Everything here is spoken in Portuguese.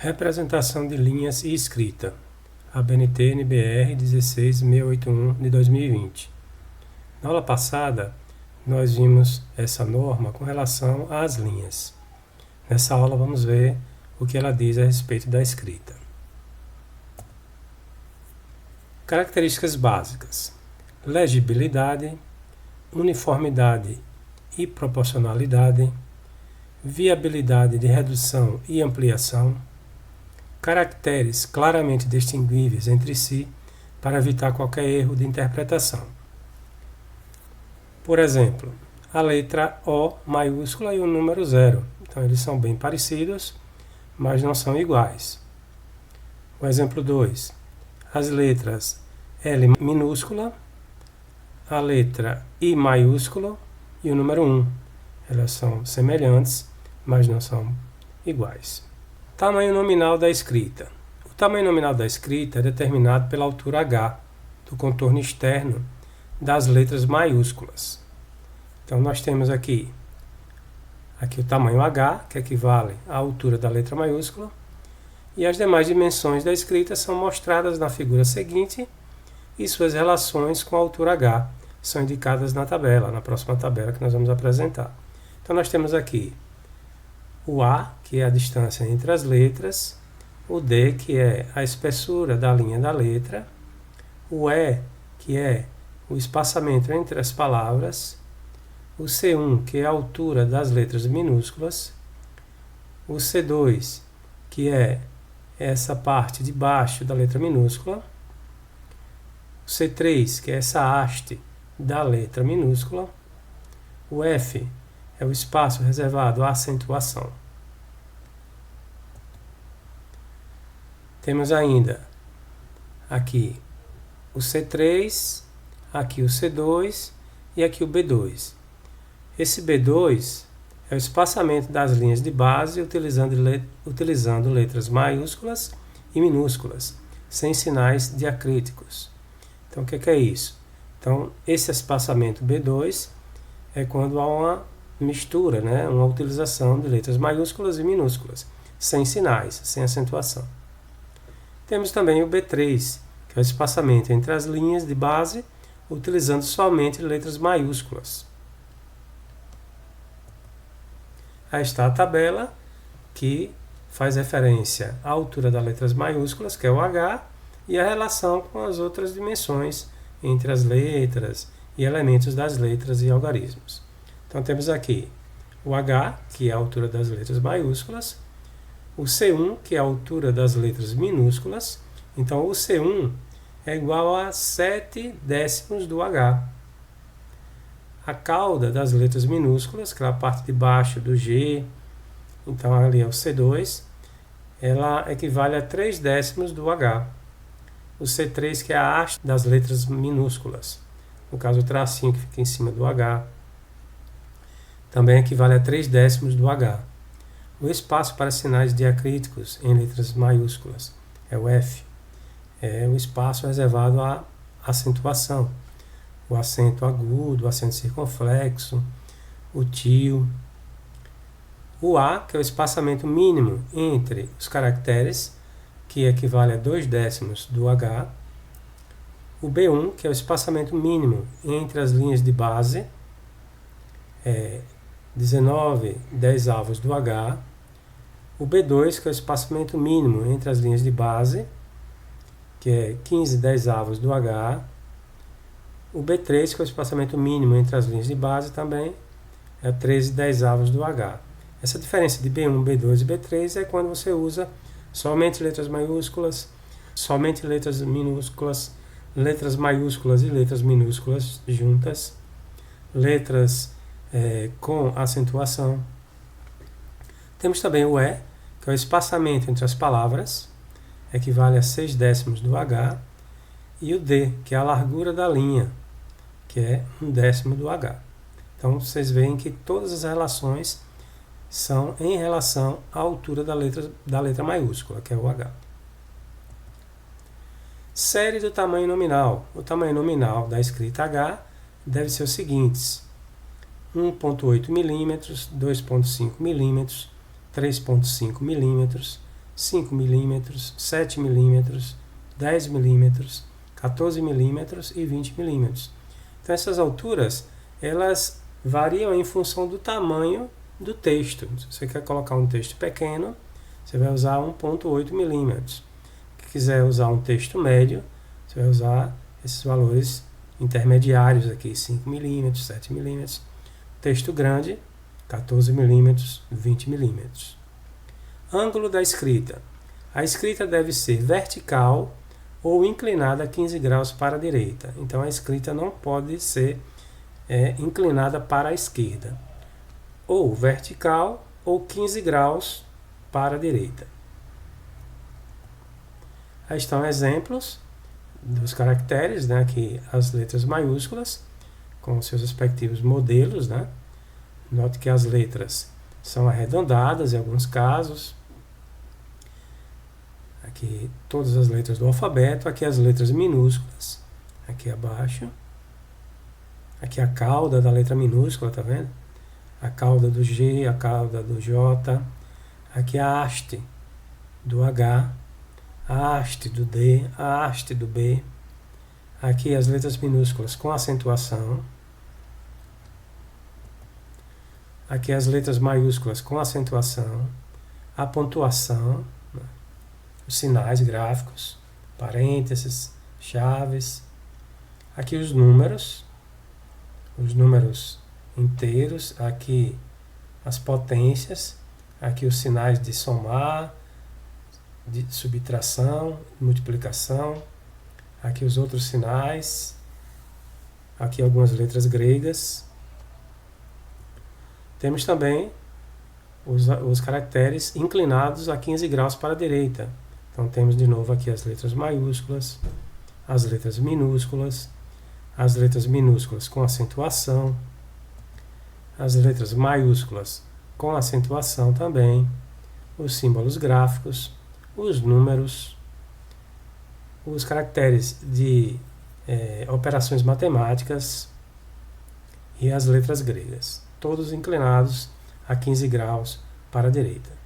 Representação de linhas e escrita. ABNT NBR 16681 de 2020. Na aula passada, nós vimos essa norma com relação às linhas. Nessa aula vamos ver o que ela diz a respeito da escrita. Características básicas: legibilidade, uniformidade e proporcionalidade, viabilidade de redução e ampliação, caracteres claramente distinguíveis entre si para evitar qualquer erro de interpretação. Por exemplo, a letra O maiúscula e o número 0. Então, eles são bem parecidos, mas não são iguais. O exemplo 2. As letras L minúscula, a letra I maiúsculo e o número 1. Elas são semelhantes, mas não são iguais. Tamanho nominal da escrita. O tamanho nominal da escrita é determinado pela altura H do contorno externo das letras maiúsculas. Então, nós temos aqui o tamanho H, que equivale à altura da letra maiúscula, e as demais dimensões da escrita são mostradas na figura seguinte e suas relações com a altura H são indicadas na tabela, na próxima tabela que nós vamos apresentar. Então, nós temos aqui o A, que é a distância entre as letras, o D, que é a espessura da linha da letra, o E, que é o espaçamento entre as palavras, o C1, que é a altura das letras minúsculas, o C2, que é essa parte de baixo da letra minúscula, o C3, que é essa haste da letra minúscula, o F é o espaço reservado à acentuação. Temos ainda aqui o C3, aqui o C2 e aqui o B2. Esse B2 é o espaçamento das linhas de base utilizando letras maiúsculas e minúsculas, sem sinais diacríticos. Então, o que é isso? Então, esse espaçamento B2 é quando há uma mistura, uma utilização de letras maiúsculas e minúsculas, sem sinais, sem acentuação. Temos também o B3, que é o espaçamento entre as linhas de base, utilizando somente letras maiúsculas. Aí está a tabela, que faz referência à altura das letras maiúsculas, que é o H, e a relação com as outras dimensões entre as letras e elementos das letras e algarismos. Então, temos aqui o H, que é a altura das letras maiúsculas, o C1, que é a altura das letras minúsculas. Então, o C1 é igual a 7/10 do H. A cauda das letras minúsculas, que é a parte de baixo do G, então ali é o C2, ela equivale a 3/10 do H. O C3, que é a haste das letras minúsculas, no caso o tracinho que fica em cima do H, também equivale a 3/10 do H. O espaço para sinais diacríticos em letras maiúsculas é o F. É o espaço reservado à acentuação. O acento agudo, o acento circunflexo, o tio. O A, que é o espaçamento mínimo entre os caracteres, que equivale a 2/10 do H. O B1, que é o espaçamento mínimo entre as linhas de base, 19/10 do H. O B2, que é o espaçamento mínimo entre as linhas de base, que é 15/10 do H. O B3, que é o espaçamento mínimo entre as linhas de base, também é 13/10 do H. Essa diferença de B1, B2 e B3 é quando você usa somente letras maiúsculas, somente letras minúsculas, letras maiúsculas e letras minúsculas juntas, letras com acentuação. Temos também o E, que é o espaçamento entre as palavras, equivale a 6/10 do H, e o D, que é a largura da linha, que é 1/10 do H. Então, vocês veem que todas as relações são em relação à altura da letra maiúscula, que é o H. Série do tamanho nominal. O tamanho nominal da escrita H deve ser os seguintes: 1,8 mm, 2,5 mm, 3,5 mm, 5 milímetros, 7 milímetros, 10 milímetros, 14 milímetros e 20 milímetros. Então essas alturas, elas variam em função do tamanho do texto. Se você quer colocar um texto pequeno, você vai usar 1,8 milímetros. Se quiser usar um texto médio, você vai usar esses valores intermediários aqui, 5 milímetros, 7 milímetros. Texto grande, 14 milímetros, 20 milímetros. Ângulo da escrita. A escrita deve ser vertical ou inclinada a 15 graus para a direita. Então a escrita não pode ser inclinada para a esquerda. Ou vertical ou 15 graus para a direita. Aí estão exemplos dos caracteres, né? Aqui as letras maiúsculas, com seus respectivos modelos, né? Note que as letras são arredondadas em alguns casos. Aqui todas as letras do alfabeto, aqui as letras minúsculas, aqui abaixo. Aqui a cauda da letra minúscula, tá vendo? A cauda do G, a cauda do J. Aqui a haste do H, a haste do D, a haste do B. Aqui as letras minúsculas com acentuação. Aqui as letras maiúsculas com acentuação. A pontuação, né? Os sinais gráficos, parênteses, chaves. Aqui os números inteiros. Aqui as potências. Aqui os sinais de somar, de subtração, multiplicação. Aqui os outros sinais. Aqui algumas letras gregas. Temos também os caracteres inclinados a 15 graus para a direita. Então temos de novo aqui as letras maiúsculas, as letras minúsculas com acentuação, as letras maiúsculas com acentuação também, os símbolos gráficos, os números, os caracteres de operações matemáticas e as letras gregas, todos inclinados a 15 graus para a direita.